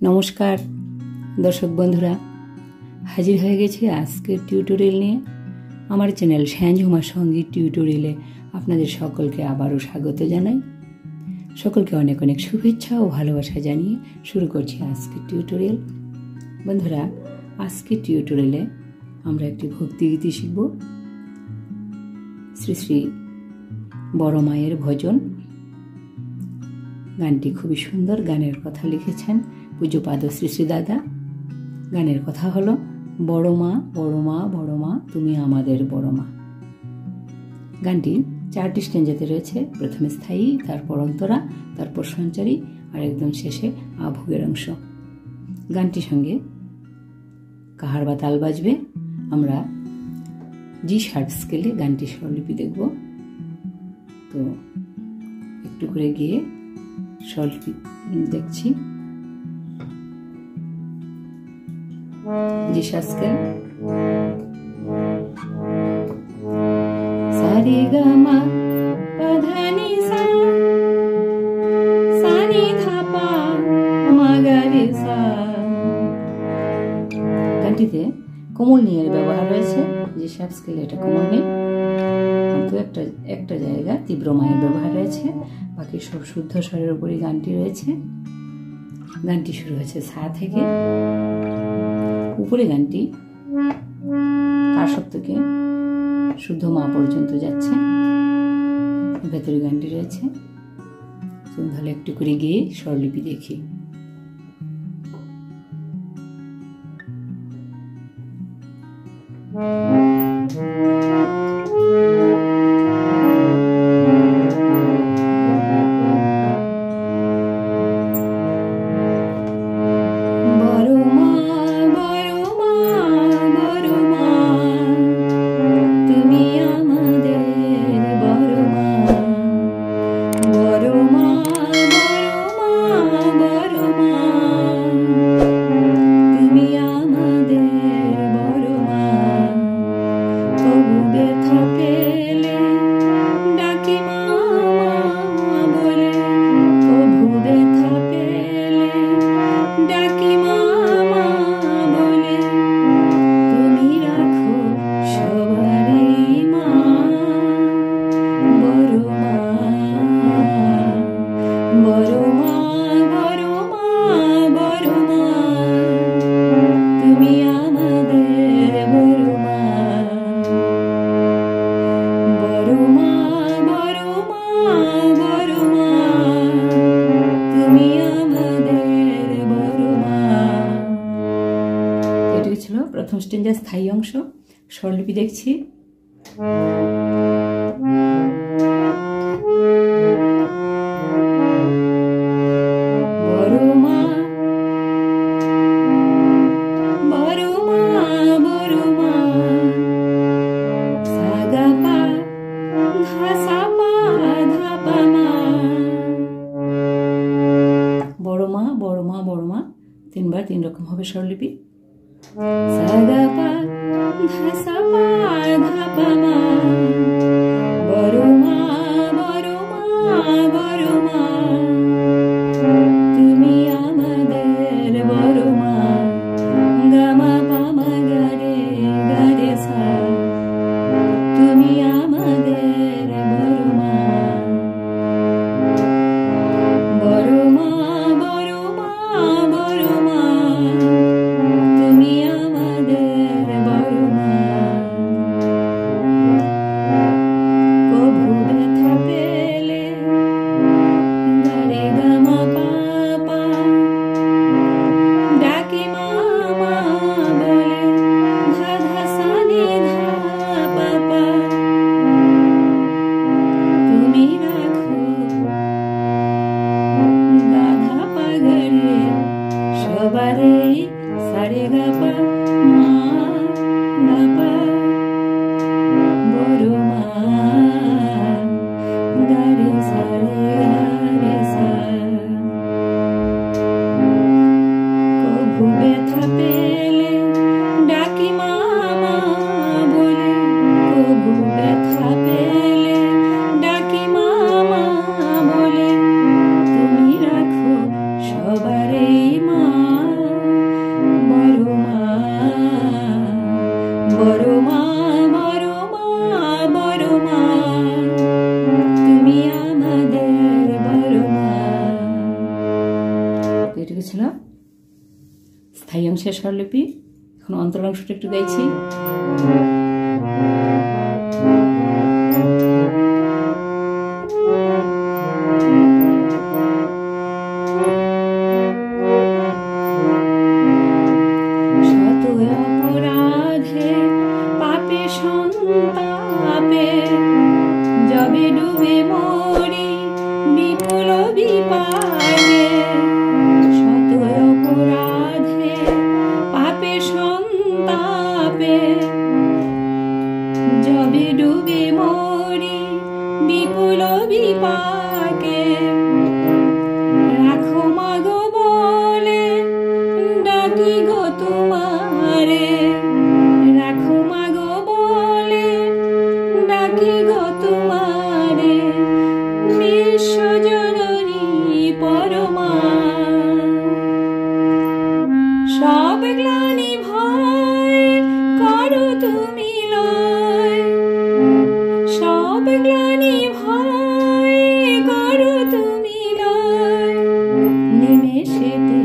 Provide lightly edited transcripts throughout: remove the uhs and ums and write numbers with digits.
নমস্কার দর্শক বন্ধুরা, হাজির হয়ে গেছি আজকের টিউটোরিয়াল নিয়ে। আমার চ্যানেল স্যাঞ্জুমা সঙ্গীত টিউটোরিয়ালে আপনাদের সকলকে আবারও স্বাগত জানাই। সকলকে অনেক অনেক শুভেচ্ছা ও ভালোবাসা জানিয়ে শুরু করছি আজকের টিউটোরিয়াল। বন্ধুরা, আজকের টিউটোরিয়ালে আমরা একটি ভক্তিগীতি শিখব। শ্রী শ্রী বড় মায়ের ভজন। গানটি খুবই সুন্দর। গানের কথা লিখেছেন পূজ্যপাদ শ্রী শ্রী দাদা। গানের কথা হলো, বড় মা বড় মা বড় মা তুমি আমাদের বড় মা। গানটি 4টি স্ট্যাঞ্জাতে রয়েছে। প্রথমে স্থায়ী, তারপর অন্তরা, তারপর সঞ্চারী আর একদম শেষে আভোগের অংশ। গানটির সঙ্গে কাহার বা তাল বাজবে। আমরা জি শার্প স্কেলে গানটি স্বরলিপি দেখব। তো একটু করে গিয়ে স্বরলিপি দেখছি। জি শার্প স্কেল, সারে গা মা পা ধা নি সা, সা নি ধা পা মা গা রে সা। গানটিতে কোমল নিয়ের ব্যবহার রয়েছে। জি শার্প স্কেলে এটা কোমল নিয়ে, কিন্তু একটা জায়গা তীব্র মায়ের ব্যবহার রয়েছে। বাকি সব শুদ্ধ স্বরের উপরই গানটি রয়েছে। গানটি শুরু হয়েছে সা থেকে। উপরে গানটি তার সপ্তকে শুদ্ধ মা পর্যন্ত যাচ্ছে। ভেতরে গানটি রয়েছে। তাহলে একটু করে গিয়ে স্বরলিপি দেখি। প্রথম স্ট্যাঞ্জার স্থায়ী অংশ। স্বরলিপি দেখছি। বড় মা বড় মা বড় মা, সা গা পা ধা সা পা ধা পা মা। বড় মা বড় মা বড় মা, 3 বার 3 রকম হবে স্বরলিপি। সা গা পা ধা সা পা ধা পা মা। বড় মা বড় মা বড় মা, তুমি আমাদের বড় মা। গা মা পা মা গা রে সা, তুমি আমাদের বড় মা। বড় মা বড় মা বড় মা, তুমি আমাদের বড় মা। নিঃশ্বাস স্বরলিপি। এখন অন্তরাংশটা একটু গাইছি। যবে ডুবে মরি বিপুল বিপাকে, শত অপরাধে পাপে সন্তাপে, যবে ডুবে মরি বিপুল বিপাকে, রাখো মাগো বলে ডাকি গো তোমারে, রাখো মাগো বলে ডাকি গো তোমারে, বিশ্বজননী পরমা। সব গ্লানি ভয় করো তুমি লয়, সব গ্লানি ভয় করো তুমি লয়, নিমেষেতে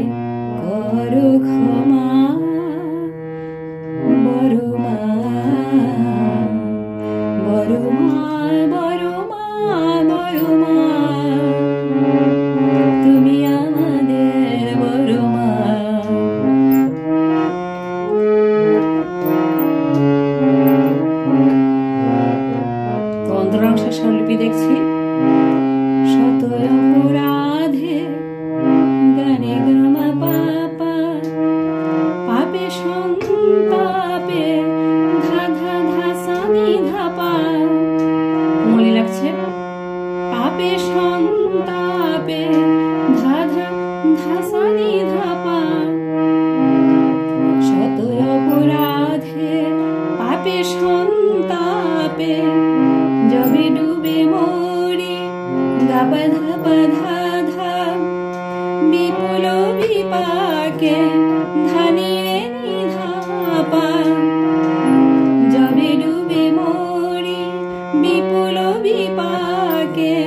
করো ক্ষমা বড় মা, বড় মা, বড় মা, বড় মা, তুমি আমাদের বড় মা। অন্তরাংশের স্বরলিপি দেখছি। শত অপরাধে গানে গামা পাপা, পাপে সন্তাপে ধা ধা ধা সানি ধাপা, মনে লাগছে। পাপে সন্তাপে ধা ধা ধা সানি ধাপা, শত অপরাধে পাপে সন্তাপে, যবে ডুবে মরি গাপা ধাপা ধা ধা, বিপুল বিপাকে ধানি রে নিধাপা, যবে ডুবে মরি বিপুল বিপাকে,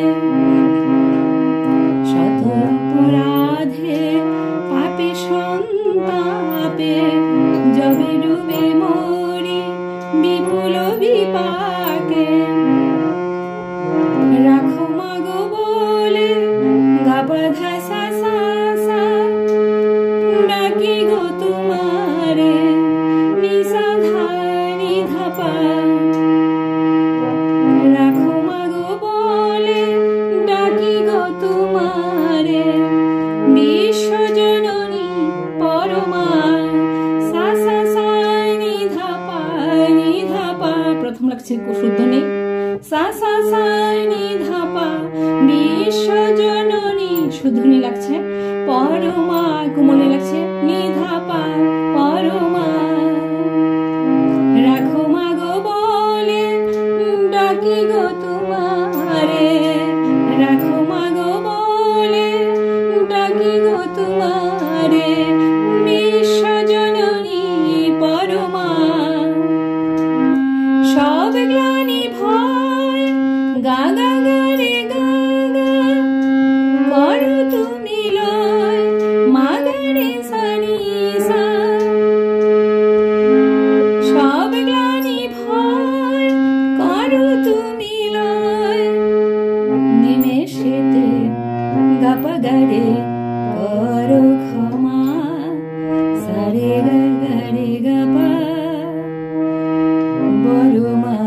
শত অপরাধে পাপে সন্তাপে, যবে ডুবে মরি বিপুল বিপাকে, রাখো মাগো বলে গাপা ধা সা সা সা, ডাকি গো তোমারে নিসা ধা নি ধাপা, রাখো মাগো বলে ডাকি গো তোমারে, বিশ্বজননী পরমা। সা সা সা নি ধাপা, নি ধাপা, প্রথম লাগছে শুদ্ধ নেই। সা সা সা নি ধাপা, বিশ্বজননী শুদ্ধনি লাগছে। পরমা কোমলে লাগছে, নি ধাপা পরমা। রাখো মাগো বলে ডাকি গো তোমারে, রাখো মাগো বলে ডাকি গো তোমারে, বিশ্বজননী পরমা। সব গ্লানি ভয় গা গা গা রে গা গা, করো তুমি লয় মা গা রে সা নি সা, সব গ্লানি ভয় করো তুমি লয়, নিমেষেতে গাপা গা রে করো ক্ষমা, সা রে গা গা রে গা পা, বড় মা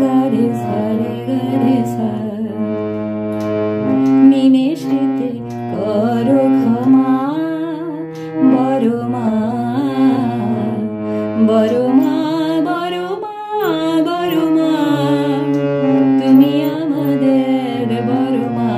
গা রে সা রে গা রে সা, নিমেষেতে করো ক্ষমা বড় মা, বড় মা, বড় মা, বড় মা, তুমি আমাদের বড় মা।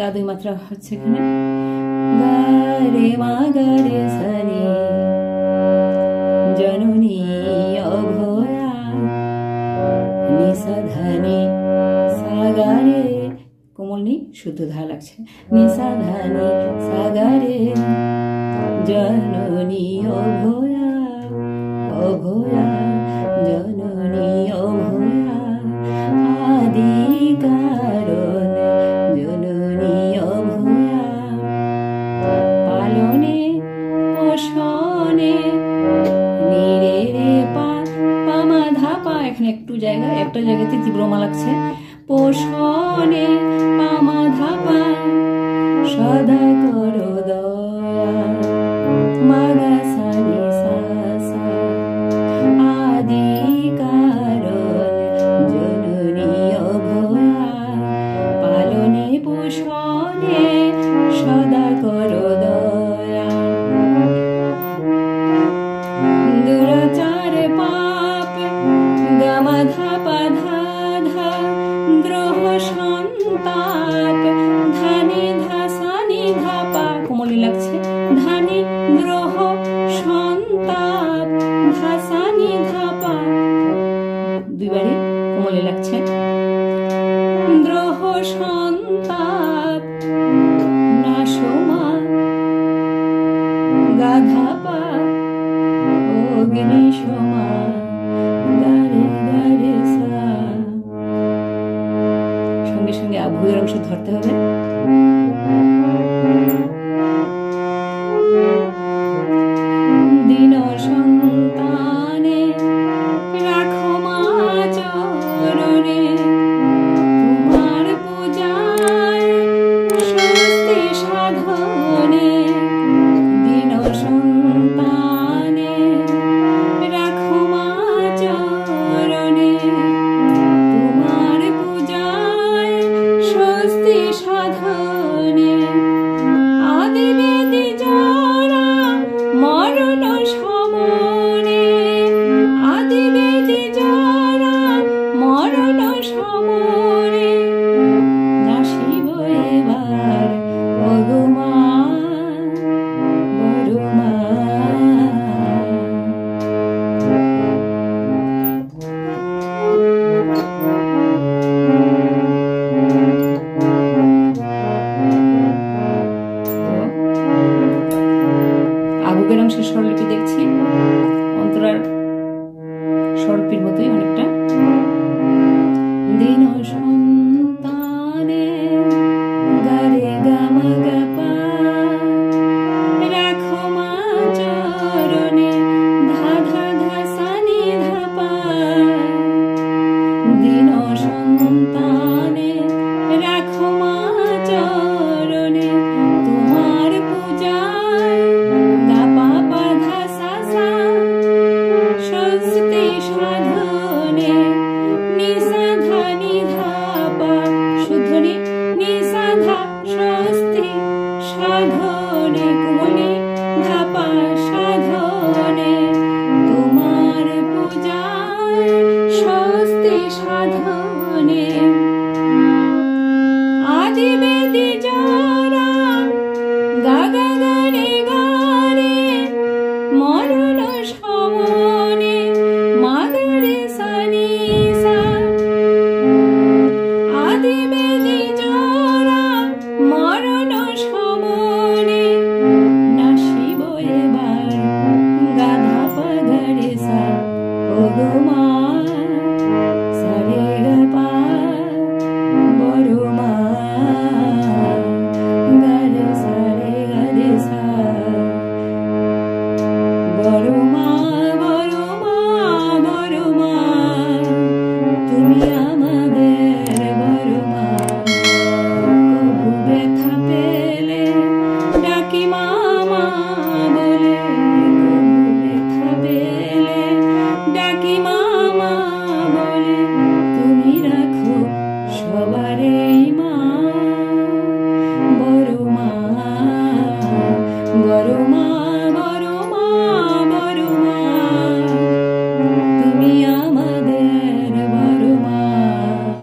গা দুই মাত্রা হচ্ছে এখানে। গা রে মা গা রে সা রে, জননী অভয়া, নি সা ধা নি সা গা রে, কোমল নি শুদ্ধ ধা লাগছে, নি সা ধা নি সা গা রে, জননী অভয়া অভয়া, জননী অভয়া, আদি কারণ জননী অভয়া, পালনে পোষণে নিরে রে পা, পা মা ধা পা, এখানে একটু জায়গা, একটা জায়গাতে তীব্র মা লাগছে, পোষণে পা মা ধা পা, সদা করো দয়া, মা গা সা নি সা সা, আদি কারণ জননী অভয়া, পালনে পোষণে সদা করো দয়া, দুরাচার পাপ গা মা ধা পা ধা ধা, দ্রোহ সন্তাপ ধানি ধা সা নি ধা পা, কোমলি লাগছে, ধানি দ্রোহ সন্তাপ ধা সা নি ধা পা, দুইবারই কোমলি লাগছে, দ্রোহ সন্তাপ নাশমা গা ধা পা, অগ্নি সমা গা রে সা, সঙ্গে সঙ্গে আভুয়ের অংশ ধরতে হবে। দীন সন্তানে রাখো মা চরণে, তোমার পূজায় স্বস্তি সাধনে, দীন সন্তানে রাখো মা চরণে, তোমার পূজায় স্বস্তি সাধনে, আদি বেদি যারা মরণ সমনে, আদি বেদি যারা মরণ সমনে, নাসিব এবার ওগো মা বড় মা, আবুকের অংশের স্বরলিপি দেখছি, অন্তরার স্বরলিপির মতোই অনেকটা। দীন সন্তানে গা রে গা মা গা পা, রাখো মা চরণে ধা ধা ধা সা নি ধা পা, দীন সন্তানে রাখো মা চরণে, তোমার পূজায় গা পা পা ধা সা সা, স্বস্তি সাধনে, নি সা ধা নি ধা পা, শুদ্ধ নি, নি সা ধা, স্বস্তি সাধনে, কোমলি ধা পা সাধনে, তোমার পূজায় স্বস্তি সাধনে, আদি বেদি যারা গা গা গা রে গা রে, মরণ সমনে মা গা রে সা নি সা, আদি বেদি যারা মরণ সমনে, নাসিব এবার গা ধা পা গা রে সা, ওগো মা সা রে গা পা বড় মা, গা রে সা বড় মা বড় মা বড় মা, তুমি আমাদের বড় মা, কবু ব্যথা পেলে ডাকি মামা বলে, কবু ব্যথা পেলে ডাকি মামা বলে, তুমি রাখো সবারই মা, বড় মা বড় মা।